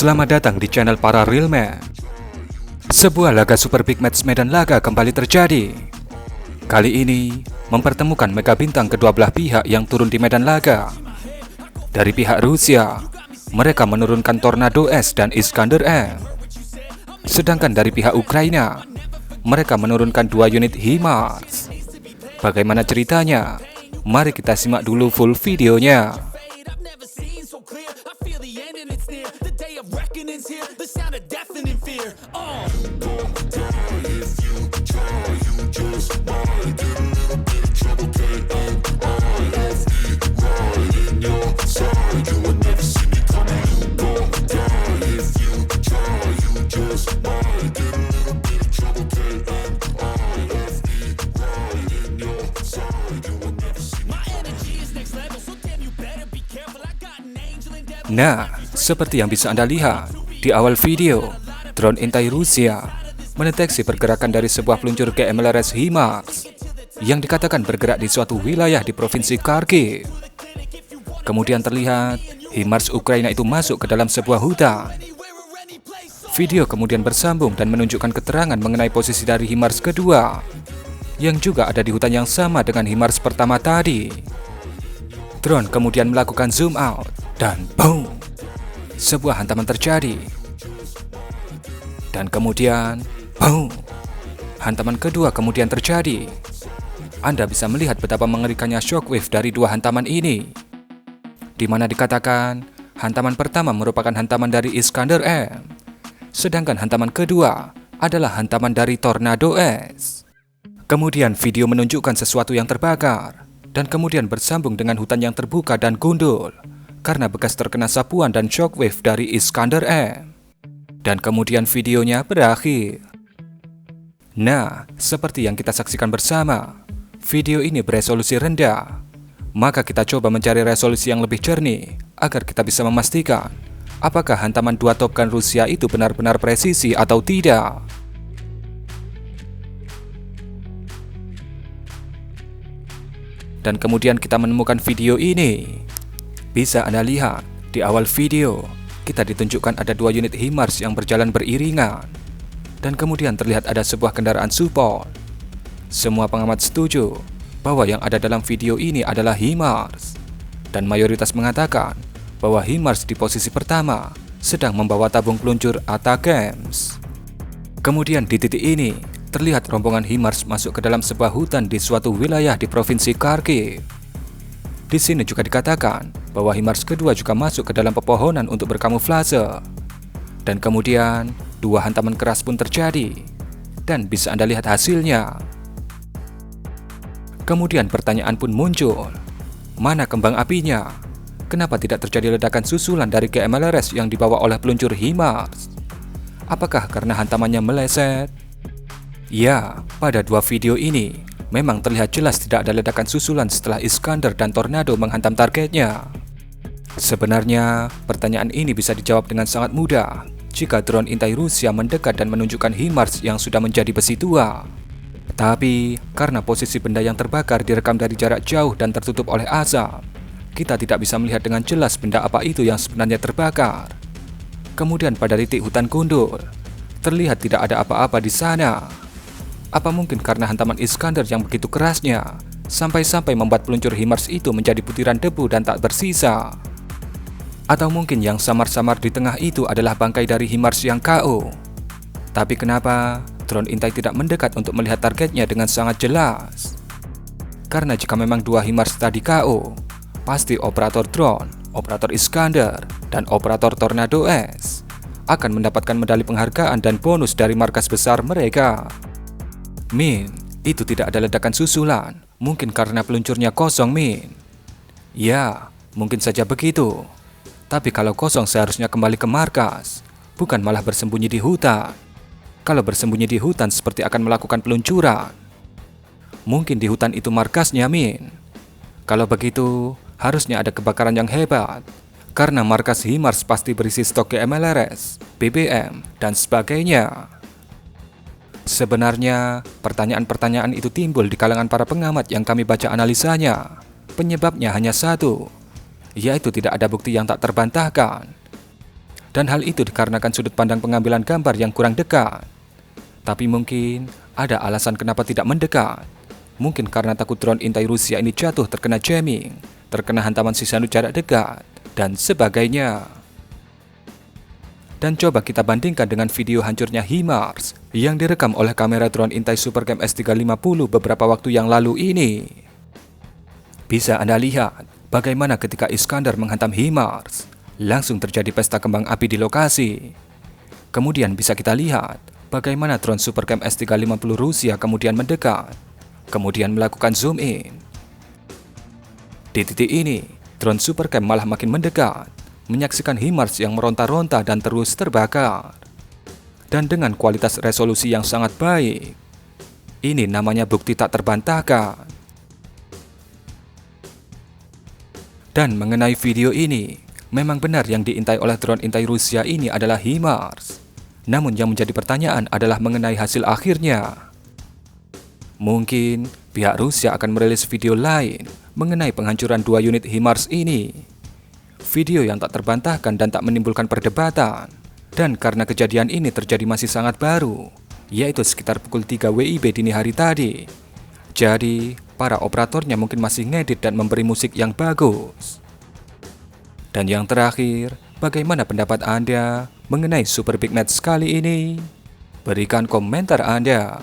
Selamat datang di channel para Real Man. Sebuah laga Super Big Match Medan Laga kembali terjadi. Kali ini mempertemukan mega bintang kedua belah pihak yang turun di medan laga. Dari pihak Rusia, mereka menurunkan Tornado S dan Iskander M. Sedangkan dari pihak Ukraina, mereka menurunkan 2 unit HIMARS. Bagaimana ceritanya? Mari kita simak dulu full videonya. Nah, seperti yang bisa Anda lihat di awal video, drone intai Rusia mendeteksi pergerakan dari sebuah peluncur GMLRS HIMARS yang dikatakan bergerak di suatu wilayah di provinsi Kharkiv. Kemudian terlihat HIMARS Ukraina itu masuk ke dalam sebuah hutan. Video kemudian bersambung dan menunjukkan keterangan mengenai posisi dari HIMARS kedua yang juga ada di hutan yang sama dengan HIMARS pertama tadi. Drone kemudian melakukan zoom out dan boom, sebuah hantaman terjadi. Dan kemudian boom, hantaman kedua kemudian terjadi. Anda bisa melihat betapa mengerikannya shockwave dari dua hantaman ini, di mana dikatakan hantaman pertama merupakan hantaman dari Iskander M, sedangkan hantaman kedua adalah hantaman dari Tornado S. Kemudian video menunjukkan sesuatu yang terbakar, dan kemudian bersambung dengan hutan yang terbuka dan gundul karena bekas terkena sapuan dan shockwave dari Iskander M. Dan kemudian videonya berakhir. Nah, seperti yang kita saksikan bersama, video ini beresolusi rendah. Maka kita coba mencari resolusi yang lebih jernih agar kita bisa memastikan apakah hantaman dua Top Gun Rusia itu benar-benar presisi atau tidak. Dan kemudian kita menemukan video ini. Bisa Anda lihat, di awal video, kita ditunjukkan ada 2 unit HIMARS yang berjalan beriringan. Dan kemudian terlihat ada sebuah kendaraan support. Semua pengamat setuju bahwa yang ada dalam video ini adalah HIMARS. Dan mayoritas mengatakan bahwa HIMARS di posisi pertama sedang membawa tabung peluncur ATACMS. Kemudian di titik ini, terlihat rombongan HIMARS masuk ke dalam sebuah hutan di suatu wilayah di provinsi Kharkiv. Di sini juga dikatakan bahwa HIMARS kedua juga masuk ke dalam pepohonan untuk berkamuflase. Dan kemudian, 2 hantaman keras pun terjadi. Dan bisa Anda lihat hasilnya. Kemudian pertanyaan pun muncul. Mana kembang apinya? Kenapa tidak terjadi ledakan susulan dari GMLRS yang dibawa oleh peluncur HIMARS? Apakah karena hantamannya meleset? Ya, pada 2 video ini memang terlihat jelas tidak ada ledakan susulan setelah Iskander dan Tornado menghantam targetnya. Sebenarnya, pertanyaan ini bisa dijawab dengan sangat mudah jika drone intai Rusia mendekat dan menunjukkan HIMARS yang sudah menjadi besi tua. Tapi, karena posisi benda yang terbakar direkam dari jarak jauh dan tertutup oleh asap, kita tidak bisa melihat dengan jelas benda apa itu yang sebenarnya terbakar. Kemudian pada titik hutan gundul, terlihat tidak ada apa-apa di sana. Apa mungkin karena hantaman Iskander yang begitu kerasnya sampai-sampai membuat peluncur HIMARS itu menjadi butiran debu dan tak bersisa? Atau mungkin yang samar-samar di tengah itu adalah bangkai dari HIMARS yang KO? Tapi kenapa drone intai tidak mendekat untuk melihat targetnya dengan sangat jelas? Karena jika memang 2 HIMARS tadi KO, pasti operator drone, operator Iskander, dan operator Tornado S akan mendapatkan medali penghargaan dan bonus dari markas besar mereka. Min, itu tidak ada ledakan susulan. Mungkin karena peluncurnya kosong, Min. Ya, mungkin saja begitu. Tapi kalau kosong seharusnya kembali ke markas, bukan malah bersembunyi di hutan. Kalau bersembunyi di hutan seperti akan melakukan peluncuran. Mungkin di hutan itu markasnya, Min. Kalau begitu, harusnya ada kebakaran yang hebat. Karena markas HIMARS pasti berisi stok GMLRS, BBM, dan sebagainya. Sebenarnya, pertanyaan-pertanyaan itu timbul di kalangan para pengamat yang kami baca analisanya. Penyebabnya hanya satu, yaitu tidak ada bukti yang tak terbantahkan. Dan hal itu dikarenakan sudut pandang pengambilan gambar yang kurang dekat. Tapi mungkin ada alasan kenapa tidak mendekat. Mungkin karena takut drone intai Rusia ini jatuh terkena jamming, terkena hantaman sisanu jarak dekat, dan sebagainya. Dan coba kita bandingkan dengan video hancurnya HIMARS yang direkam oleh kamera drone intai Supercam S350 beberapa waktu yang lalu ini. Bisa Anda lihat bagaimana ketika Iskandar menghantam HIMARS, langsung terjadi pesta kembang api di lokasi. Kemudian bisa kita lihat bagaimana drone Supercam S350 Rusia kemudian mendekat, kemudian melakukan zoom in. Di titik ini, drone Supercam malah makin mendekat, menyaksikan HIMARS yang meronta-ronta dan terus terbakar. Dan dengan kualitas resolusi yang sangat baik. Ini namanya bukti tak terbantahkan. Dan mengenai video ini, memang benar yang diintai oleh drone intai Rusia ini adalah HIMARS. Namun yang menjadi pertanyaan adalah mengenai hasil akhirnya. Mungkin pihak Rusia akan merilis video lain mengenai penghancuran 2 unit HIMARS ini. Video yang tak terbantahkan dan tak menimbulkan perdebatan. Dan karena kejadian ini terjadi masih sangat baru, yaitu sekitar pukul 3 WIB dini hari tadi. Jadi, para operatornya mungkin masih ngedit dan memberi musik yang bagus. Dan yang terakhir, bagaimana pendapat Anda mengenai Super Big Match kali ini? Berikan komentar Anda.